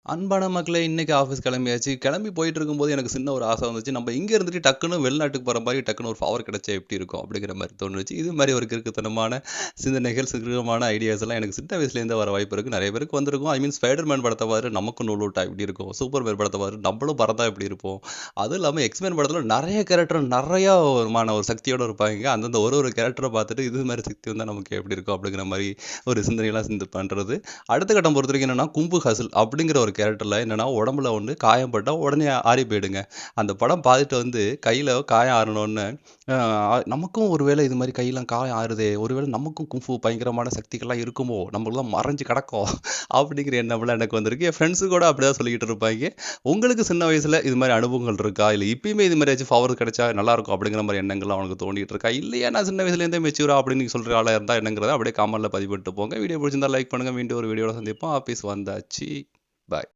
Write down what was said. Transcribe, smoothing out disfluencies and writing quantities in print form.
அன்பான மக்களே, இன்னைக்கு ஆஃபீஸ் கிளம்பியாச்சு. கிளம்பி போயிட்டு இருக்கும்போது எனக்கு சின்ன ஒரு ஆசை வந்துச்சு. நம்ம இங்க இருந்துட்டு டக்குன்னு வெளிநாட்டுக்கு போற மாரி டக்குன்னு ஒரு பவர் கிடைச்சா எப்படி இருக்கும்? அப்படிங்கிற மாரி தோணுச்சு. இது மாரி ஒரு கிறுக்குத்தனமான சிந்தனைகள், சிறுகமான ஐடியாஸ் எல்லாம் எனக்கு சின்ன வயசுலேருந்தே வர வாய்ப்பு இருக்கு. நெறைய பேருக்கு வந்திருக்கும். ஐ மீன் ஸ்பைடர்மேன் படத்த பாரு நமக்கும் நூல் விட்டா எப்படி இருக்கும்? சூப்பர்மேன் படத்த பாரு நம்மளும் பறந்தா எப்படி இருப்போம்? அதுவும் இல்லாம எக்ஸ்மேன் படத்துல நெறைய கேரக்டர் நெறையா ஒரு சக்தியோட இருப்பாங்க. அந்தந்த ஒரு கேரக்டர பார்த்துட்டு இது மாரி சக்தி வந்தா நமக்கு எப்படி இருக்கும்? அப்படிங்கிற மாரி ஒரு சிந்தனையெல்லாம் பண்றது. அடுத்த கட்டம் பொறுத்தவரைக்கும் என்னன்னா, கும்பு ஹசில் அப்படிங்கிற ஒரு கேரக்டர்ல என்னன்னா, உடம்புல வந்து காயம் பட்டா உடனே ஆறி போயிடுங்க. அந்த படம் பார்த்துட்டு வந்து கையில காயம் ஆறுனோனே, நமக்கும் ஒருவேளை இது மாரி கையெல்லாம் காயம் ஆறுதே, ஒருவேளை நமக்கும் குங்ஃபூ பயங்கரமான சக்திகள்லாம் இருக்குமோ? நம்மளும் மறைஞ்சு கிடக்கோம் அப்படிங்கிற எண்ணம்லாம் எனக்கு வந்திருக்கு. என் ஃப்ரெண்ட்ஸு கூட அப்படிதான் சொல்லிக்கிட்டு இருப்பாய்ங்க. உங்களுக்கு சின்ன வயசுல இது மாரி அனுபவங்கள் இருக்கா? இல்ல இப்பயுமே இது மாரி ஏதாச்சும் பவர் கிடைச்சா நல்லாயிருக்கும் அப்படிங்கிற மாரி எண்ணங்கள்லாம் உனக்கு தோணிட்டு இருக்கா? இல்லையா நான் சின்ன வயசுலேருந்தே மெச்சூரா அப்படின்னு நீங்க சொல்ற ஆளா இருந்தா என்னங்கிறத அப்படியே காமெண்ட்ல பதிவு பண்ணிட்டு போங்க. வீடியோ பிடிச்சிருந்தா லைக் பண்ணுங்க. மீண்டும் ஒரு வீடியோல சந்திப்போம். ஆபீஸ் வந்தாச்சு. பாய்.